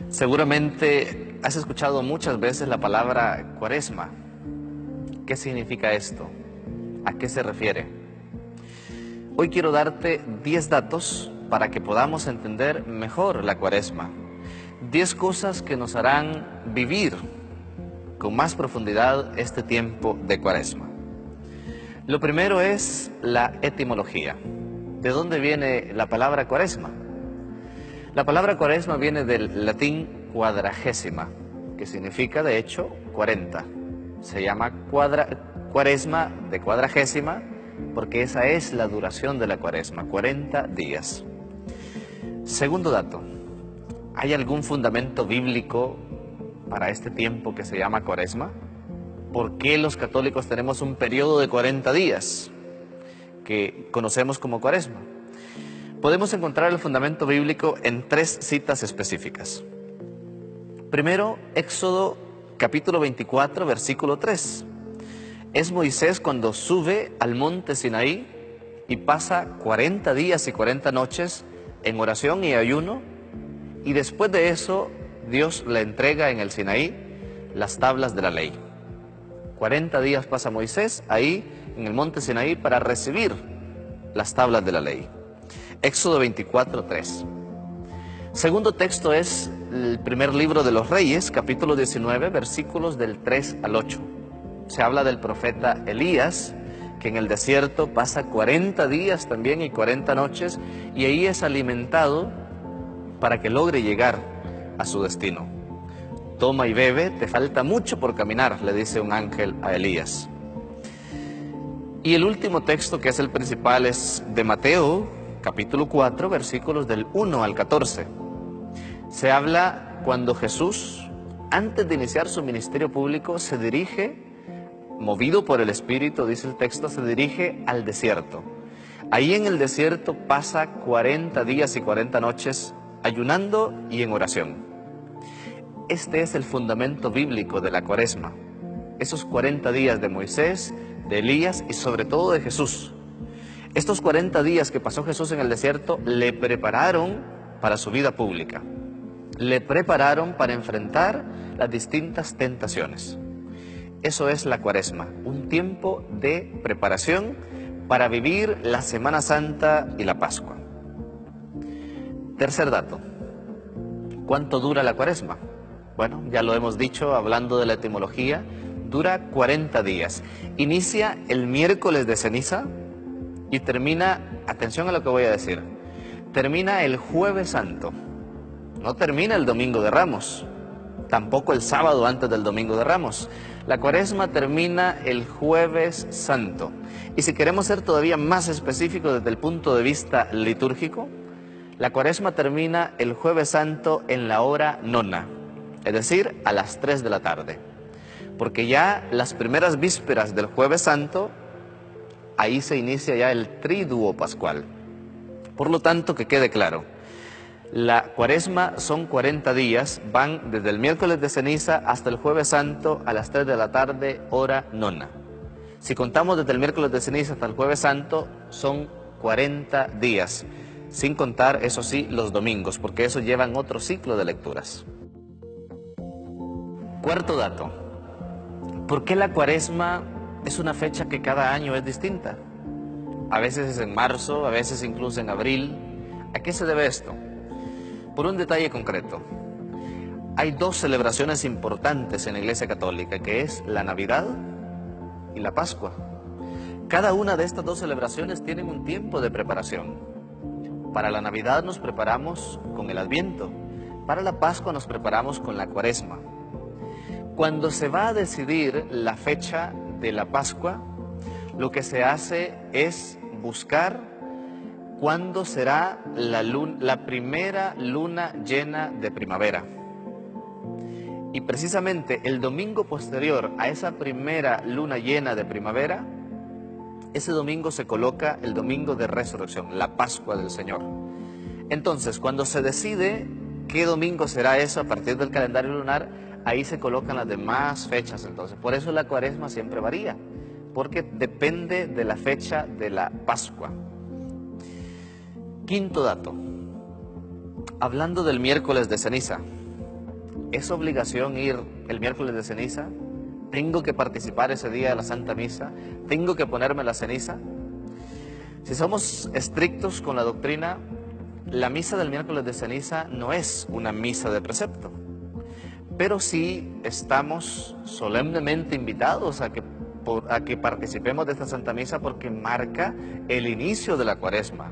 Seguramente has escuchado muchas veces la palabra cuaresma. ¿Qué significa esto? ¿A qué se refiere? Hoy quiero darte 10 datos para que podamos entender mejor la cuaresma. 10 cosas que nos harán vivir con más profundidad este tiempo de cuaresma. Lo primero es la etimología. ¿De dónde viene la palabra cuaresma? La palabra cuaresma viene del latín quadragésima, que significa de hecho 40. Se llama cuaresma de cuadragésima porque esa es la duración de la cuaresma, 40 días. Segundo dato, ¿hay algún fundamento bíblico para este tiempo que se llama cuaresma? ¿Por qué los católicos tenemos un periodo de 40 días que conocemos como cuaresma? Podemos encontrar el fundamento bíblico en 3 citas específicas. Primero, Éxodo capítulo 24, versículo 3. Es Moisés cuando sube al monte Sinaí y pasa 40 días y 40 noches en oración y ayuno, y después de eso Dios le entrega en el Sinaí las tablas de la ley. 40 días pasa Moisés ahí en el monte Sinaí para recibir las tablas de la ley. Éxodo 24, 3. Segundo texto es el primer libro de los Reyes, capítulo 19, versículos del 3 al 8. Se habla del profeta Elías, que en el desierto pasa 40 días también y 40 noches, y ahí es alimentado para que logre llegar a su destino. Toma y bebe, te falta mucho por caminar, le dice un ángel a Elías. Y el último texto, que es el principal, es de Mateo, capítulo 4, versículos del 1 al 14. Se habla cuando Jesús, antes de iniciar su ministerio público, se dirige, movido por el Espíritu, dice el texto, se dirige al desierto. Ahí en el desierto pasa 40 días y 40 noches ayunando y en oración. Este es el fundamento bíblico de la cuaresma. Esos 40 días de Moisés, de Elías y sobre todo de Jesús. Estos 40 días que pasó Jesús en el desierto le prepararon para su vida pública. Le prepararon para enfrentar las distintas tentaciones. Eso es la cuaresma, un tiempo de preparación para vivir la Semana Santa y la Pascua. Tercer dato, ¿cuánto dura la cuaresma? Bueno, ya lo hemos dicho hablando de la etimología, dura 40 días. Inicia el miércoles de ceniza y termina, atención a lo que voy a decir, termina el Jueves Santo. No termina el Domingo de Ramos, tampoco el sábado antes del Domingo de Ramos. La cuaresma termina el Jueves Santo. Y si queremos ser todavía más específicos desde el punto de vista litúrgico, la cuaresma termina el Jueves Santo en la hora nona, es decir, a las 3 de la tarde. Porque ya las primeras vísperas del Jueves Santo, ahí se inicia ya el triduo pascual. Por lo tanto, que quede claro, la cuaresma son 40 días, van desde el miércoles de ceniza hasta el Jueves Santo a las 3 de la tarde, hora nona. Si contamos desde el miércoles de ceniza hasta el Jueves Santo, son 40 días, sin contar, eso sí, los domingos, porque eso llevan otro ciclo de lecturas. Cuarto dato, ¿por qué la cuaresma es una fecha que cada año es distinta? A veces es en marzo, a veces incluso en abril. ¿A qué se debe esto? Por un detalle concreto. Hay 2 celebraciones importantes en la Iglesia Católica, que es la Navidad y la Pascua. Cada una de estas 2 celebraciones tienen un tiempo de preparación. Para la Navidad nos preparamos con el Adviento, para la Pascua nos preparamos con la Cuaresma. Cuando se va a decidir la fecha de la Pascua, lo que se hace es buscar cuándo será la primera luna llena de primavera. Y precisamente el domingo posterior a esa primera luna llena de primavera, ese domingo se coloca el domingo de resurrección, la Pascua del Señor. Entonces, cuando se decide qué domingo será eso a partir del calendario lunar, ahí se colocan las demás fechas. Entonces, por eso la cuaresma siempre varía, porque depende de la fecha de la Pascua. Quinto dato, hablando del miércoles de ceniza, ¿Es obligación ir el miércoles de ceniza? ¿Tengo que participar ese día de la Santa Misa? ¿Tengo que ponerme la ceniza? Si somos estrictos con la doctrina, la misa del miércoles de ceniza no es una misa de precepto, pero sí estamos solemnemente invitados a que participemos de esta Santa Misa porque marca el inicio de la Cuaresma.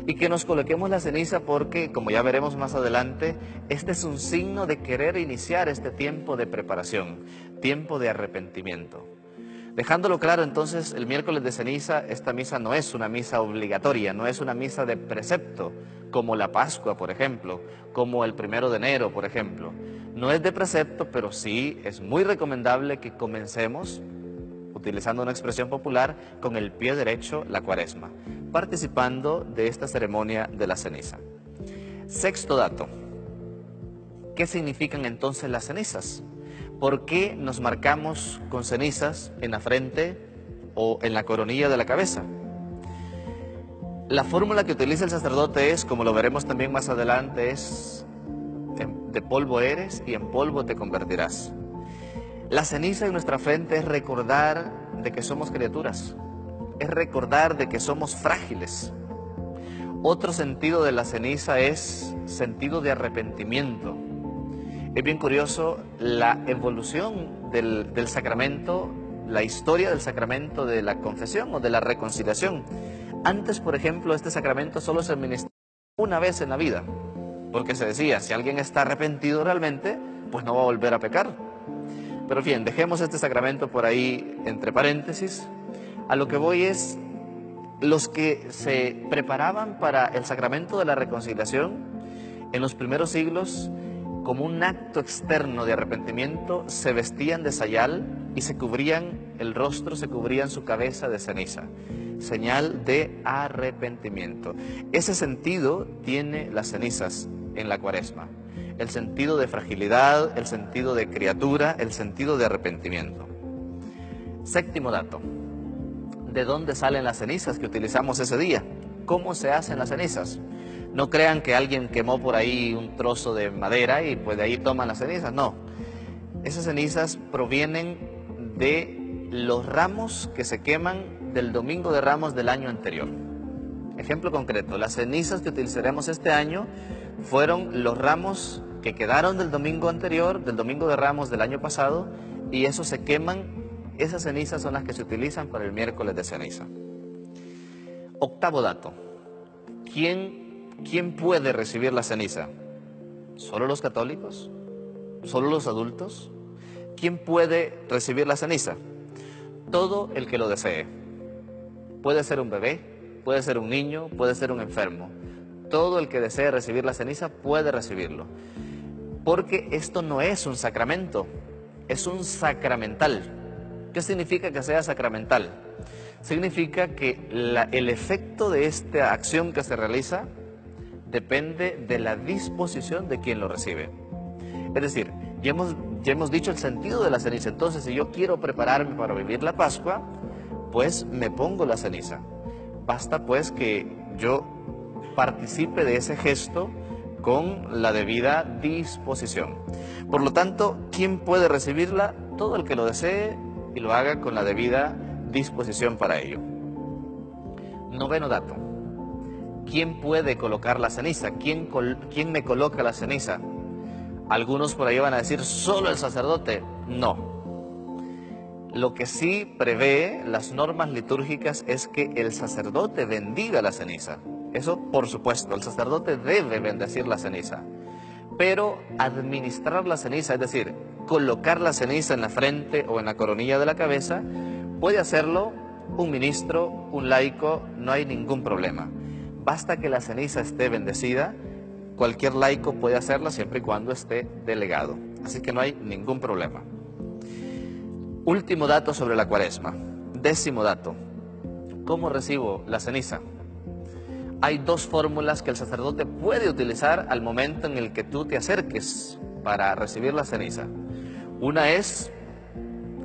Y que nos coloquemos la ceniza porque, como ya veremos más adelante, este es un signo de querer iniciar este tiempo de preparación, tiempo de arrepentimiento. Dejándolo claro, entonces, el miércoles de ceniza, esta misa no es una misa obligatoria, no es una misa de precepto, como la Pascua, por ejemplo, como el 1 de enero, por ejemplo. No es de precepto, pero sí es muy recomendable que comencemos, utilizando una expresión popular, con el pie derecho la Cuaresma, participando de esta ceremonia de la ceniza. Sexto dato. ¿Qué significan entonces las cenizas? ¿Por qué nos marcamos con cenizas en la frente o en la coronilla de la cabeza? La fórmula que utiliza el sacerdote es, como lo veremos también más adelante, es de polvo eres y en polvo te convertirás. La ceniza en nuestra frente es recordar de que somos criaturas, es recordar de que somos frágiles. Otro sentido de la ceniza es sentido de arrepentimiento. Es bien curioso la evolución del sacramento, la historia del sacramento de la confesión o de la reconciliación. Antes, por ejemplo, este sacramento solo se administraba una vez en la vida, porque se decía, si alguien está arrepentido realmente, pues no va a volver a pecar. Pero bien, dejemos este sacramento por ahí entre paréntesis. A lo que voy es, los que se preparaban para el sacramento de la reconciliación, en los primeros siglos, como un acto externo de arrepentimiento, se vestían de sayal y se cubrían el rostro, se cubrían su cabeza de ceniza, señal de arrepentimiento. Ese sentido tiene las cenizas en la Cuaresma, el sentido de fragilidad, el sentido de criatura, el sentido de arrepentimiento. Séptimo dato. ¿De dónde salen las cenizas que utilizamos ese día? ¿Cómo se hacen las cenizas? No crean que alguien quemó por ahí un trozo de madera y pues de ahí toman las cenizas. No, esas cenizas provienen de los ramos que se queman del Domingo de Ramos del año anterior. Ejemplo concreto, las cenizas que utilizaremos este año fueron los ramos que quedaron del domingo anterior, del Domingo de Ramos del año pasado, y esos se queman. Esas cenizas son las que se utilizan para el miércoles de ceniza. Octavo dato. ¿Quién puede recibir la ceniza? ¿Solo los católicos? ¿Solo los adultos? ¿Quién puede recibir la ceniza? Todo el que lo desee. Puede ser un bebé, puede ser un niño, puede ser un enfermo. Todo el que desee recibir la ceniza puede recibirlo. Porque esto no es un sacramento, es un sacramental. ¿Qué significa que sea sacramental? Significa que el efecto de esta acción que se realiza depende de la disposición de quien lo recibe. Es decir, ya hemos dicho el sentido de la ceniza. Entonces, si yo quiero prepararme para vivir la Pascua, pues me pongo la ceniza. Basta pues que yo participe de ese gesto con la debida disposición. Por lo tanto, ¿quién puede recibirla? Todo el que lo desee y lo haga con la debida disposición para ello. Noveno dato. ¿Quién puede colocar la ceniza? ¿Quién me coloca la ceniza? Algunos por ahí van a decir, ¿solo el sacerdote? No. Lo que sí prevé las normas litúrgicas es que el sacerdote bendiga la ceniza. Eso, por supuesto, el sacerdote debe bendecir la ceniza. Pero administrar la ceniza, es decir, colocar la ceniza en la frente o en la coronilla de la cabeza, puede hacerlo un ministro, un laico, no hay ningún problema. Basta que la ceniza esté bendecida, cualquier laico puede hacerla siempre y cuando esté delegado. Así que no hay ningún problema. Último dato sobre la Cuaresma. Décimo dato. ¿Cómo recibo la ceniza? Hay dos fórmulas que el sacerdote puede utilizar al momento en el que tú te acerques para recibir la ceniza. Una es,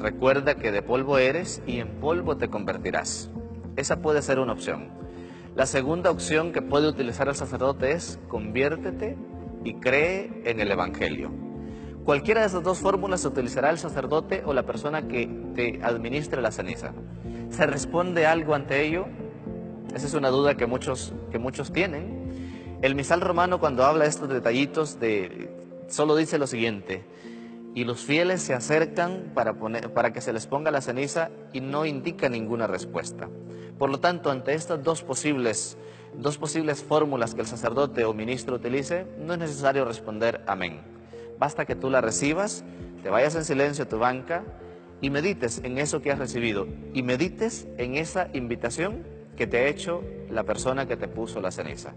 recuerda que de polvo eres y en polvo te convertirás. Esa puede ser una opción. La segunda opción que puede utilizar el sacerdote es, conviértete y cree en el Evangelio. Cualquiera de esas dos fórmulas se utilizará el sacerdote o la persona que te administre la ceniza. ¿Se responde algo ante ello? Esa es una duda que muchos tienen. El misal romano, cuando habla de estos detallitos, solo dice lo siguiente: y los fieles se acercan para que se les ponga la ceniza, y no indica ninguna respuesta. Por lo tanto, ante estas dos posibles fórmulas que el sacerdote o ministro utilice, no es necesario responder amén. Basta que tú la recibas, te vayas en silencio a tu banca y medites en eso que has recibido, y medites en esa invitación que te ha hecho la persona que te puso la ceniza.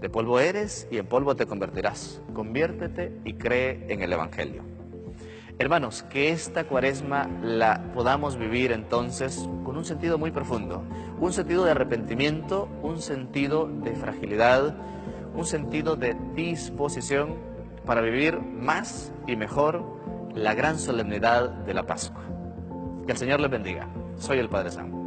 De polvo eres y en polvo te convertirás. Conviértete y cree en el Evangelio. Hermanos, que esta Cuaresma la podamos vivir entonces con un sentido muy profundo, un sentido de arrepentimiento, un sentido de fragilidad, un sentido de disposición para vivir más y mejor la gran solemnidad de la Pascua. Que el Señor les bendiga. Soy el Padre Sam.